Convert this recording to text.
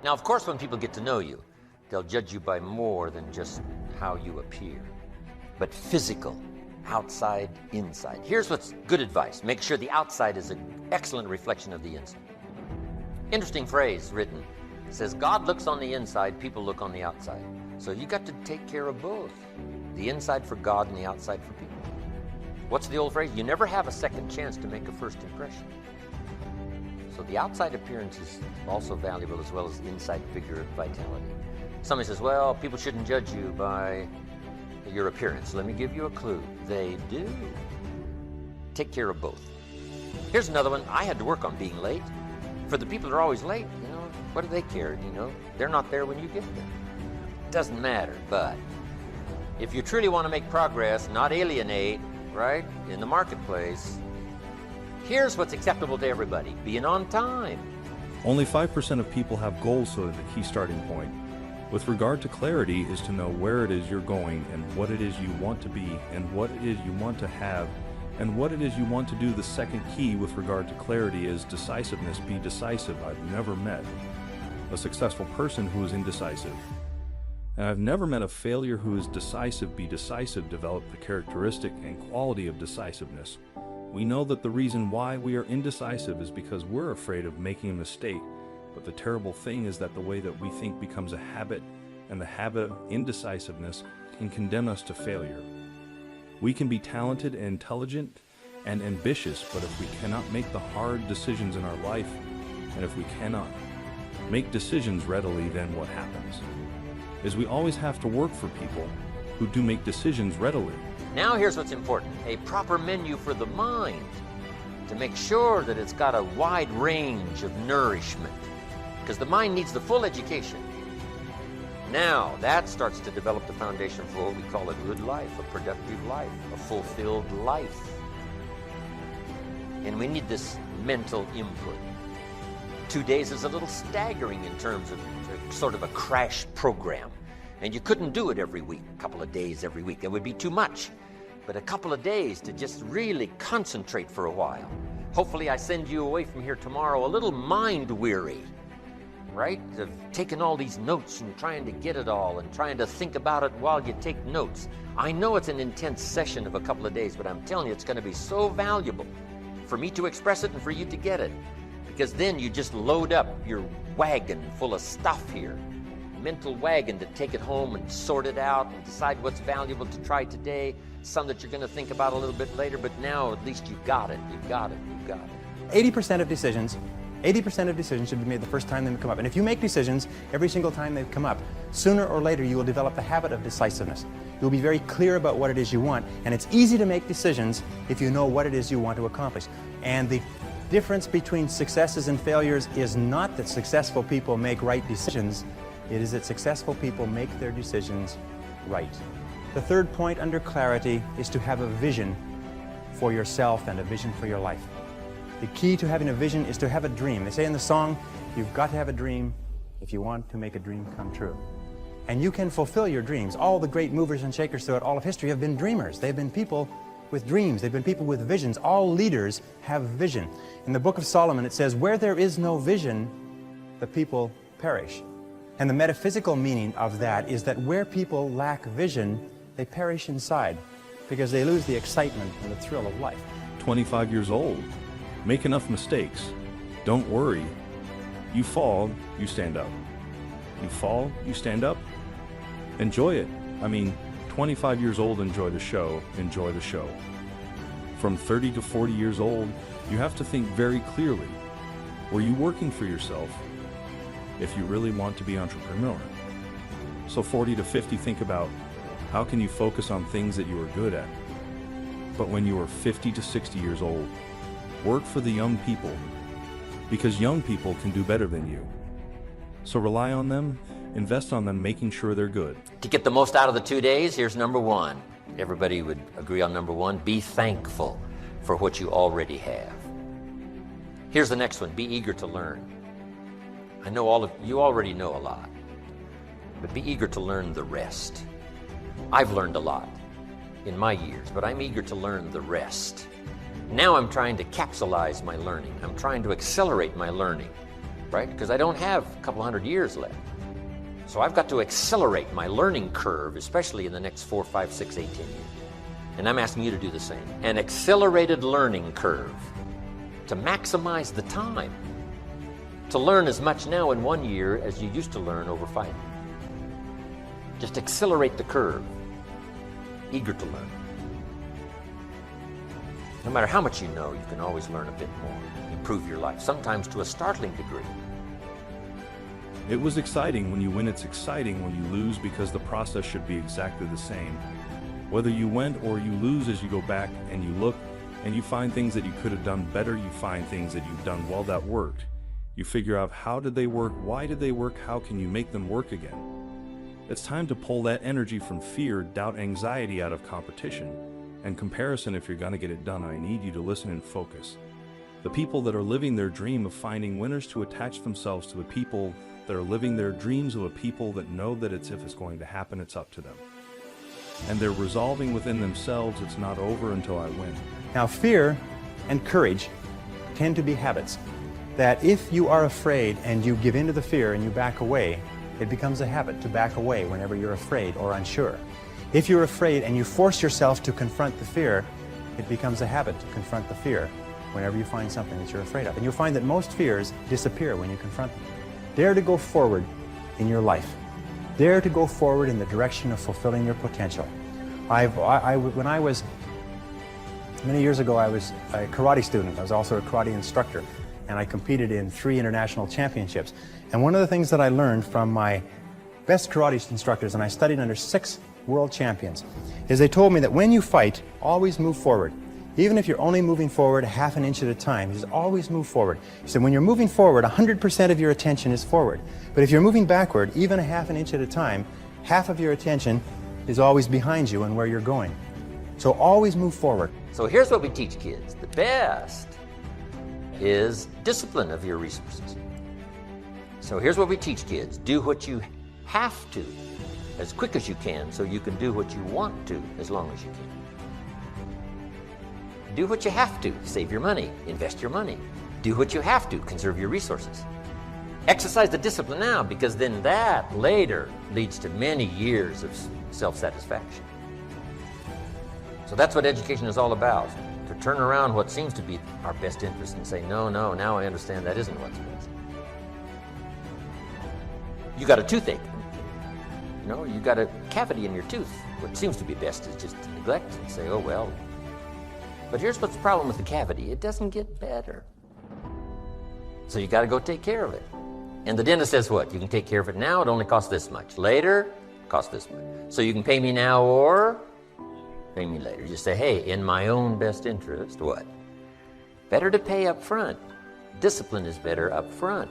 Now, of course, when people get to know you, they'll judge you by more than just how you appear, but physical, outside, inside. Here's what's good advice. Make sure the outside is an excellent reflection of the inside. Interesting phrase written. It says, God looks on the inside, people look on the outside. So you got to take care of both. The inside for God and the outside for people. What's the old phrase? You never have a second chance to make a first impression. So the outside appearance is also valuable as well as the inside figure of vitality. Somebody says, well, people shouldn't judge you by your appearance. Let me give you a clue. They do. Take care of both. Here's another one. I had to work on being late. For the people that are always late, what do they care? They're not there when you get there. Doesn't matter, but if you truly want to make progress, not alienate, right, in the marketplace, here's what's acceptable to everybody. Being on time. Only 5% of people have goals, so the key starting point with regard to clarity is to know where it is you're going and what it is you want to be and what it is you want to have and what it is you want to do. The second key with regard to clarity is decisiveness. Be decisive. I've never met a successful person who is indecisive. And I've never met a failure who is decisive. Be decisive. Develop the characteristic and quality of decisiveness. We know that the reason why we are indecisive is because we're afraid of making a mistake. But the terrible thing is that the way that we think becomes a habit, and the habit of indecisiveness can condemn us to failure. We can be talented and intelligent and ambitious, but if we cannot make the hard decisions in our life, and if we cannot make decisions readily, then what happens is we always have to work for people who do make decisions readily. Now here's what's important. A proper menu for the mind to make sure that it's got a wide range of nourishment, because the mind needs the full education. Now that starts to develop the foundation for what we call a good life, a productive life, a fulfilled life. And we need this mental input. 2 days is a little staggering in terms of sort of a crash program. And you couldn't do it every week, a couple of days every week. That would be too much. But a couple of days to just really concentrate for a while. Hopefully I send you away from here tomorrow a little mind weary, right? Of taking all these notes and trying to get it all and trying to think about it while you take notes. I know it's an intense session of a couple of days, but I'm telling you, it's going to be so valuable for me to express it and for you to get it. Because then you just load up your wagon full of stuff here. Mental wagon to take it home and sort it out and decide what's valuable to try today, some that you're going to think about a little bit later, but now at least you've got it, you've got it, you've got it. 80% of decisions should be made the first time they come up. And if you make decisions every single time they come up, sooner or later you will develop the habit of decisiveness. You'll be very clear about what it is you want, and it's easy to make decisions if you know what it is you want to accomplish. And the difference between successes and failures is not that successful people make right decisions, it is that successful people make their decisions right. The third point under clarity is to have a vision for yourself and a vision for your life. The key to having a vision is to have a dream. They say in the song, you've got to have a dream if you want to make a dream come true. And you can fulfill your dreams. All the great movers and shakers throughout all of history have been dreamers. They've been people with dreams. They've been people with visions. All leaders have vision. In the Book of Solomon it says, where there is no vision, the people perish. And the metaphysical meaning of that is that where people lack vision, they perish inside because they lose the excitement and the thrill of life. 25 years old. Make enough mistakes. Don't worry. You fall, you stand up. You fall, you stand up. Enjoy it. 25 years old, enjoy the show. Enjoy the show. From 30 to 40 years old, you have to think very clearly. Were you working for yourself if you really want to be entrepreneur? So 40 to 50, think about how can you focus on things that you are good at. But when you are 50 to 60 years old, work for the young people, because young people can do better than you. So rely on them, invest on them, making sure they're good. To get the most out of the 2 days, here's number one. Everybody would agree on number one. Be thankful for what you already have. Here's the next one. Be eager to learn. I know all of you already know a lot, but be eager to learn the rest. I've learned a lot in my years, but I'm eager to learn the rest. Now I'm trying to capsulize my learning. I'm trying to accelerate my learning. right? Because I don't have a couple hundred years left. So I've got to accelerate my learning curve, especially in the next 4, 5, 6, 8, 10 years. And I'm asking you to do the same. An accelerated learning curve to maximize the time. To learn as much now in 1 year as you used to learn over 5 years. Just accelerate the curve. Eager to learn. No matter how much you know, you can always learn a bit more. Improve your life, sometimes to a startling degree. It was exciting when you win, it's exciting when you lose, because the process should be exactly the same. Whether you win or you lose, as you go back and you look and you find things that you could have done better, you find things that you've done well that worked. You figure out, how did they work? Why did they work? How can you make them work again? It's time to pull that energy from fear, doubt, anxiety out of competition and comparison. If you're going to get it done, I need you to listen and focus. The people that are living their dream of finding winners to attach themselves to the people that are living their dreams of a people that know that if it's going to happen, it's up to them. And they're resolving within themselves, it's not over until I win. Now, fear and courage tend to be habits. That if you are afraid and you give in to the fear and you back away, it becomes a habit to back away whenever you're afraid or unsure. If you're afraid and you force yourself to confront the fear, it becomes a habit to confront the fear whenever you find something that you're afraid of. And you'll find that most fears disappear when you confront them. Dare to go forward in your life. Dare to go forward in the direction of fulfilling your potential. When I was, many years ago, I was a karate student. I was also a karate instructor, and I competed in 3 international championships. And one of the things that I learned from my best karate instructors, and I studied under 6 world champions, is they told me that when you fight, always move forward. Even if you're only moving forward half an inch at a time, just always move forward. So when you're moving forward, 100% of your attention is forward. But if you're moving backward, even a half an inch at a time, half of your attention is always behind you and where you're going. So always move forward. So here's what we teach kids. The best is discipline of your resources. So here's what we teach kids. Do what you have to as quick as you can so you can do what you want to as long as you can. Do what you have to. Save your money. Invest your money. Do what you have to. Conserve your resources. Exercise the discipline now, because then that later leads to many years of self-satisfaction. So that's what education is all about. To turn around what seems to be our best interest and say, no, now I understand that isn't what's best. You got a toothache. You got a cavity in your tooth. What seems to be best is just to neglect and say, oh, well. But here's what's the problem with the cavity. It doesn't get better. So you got to go take care of it. And the dentist says what? You can take care of it now, it only costs this much. Later, it costs this much. So you can pay me now or pay me later. You say, hey, in my own best interest, what? Better to pay up front. Discipline is better up front.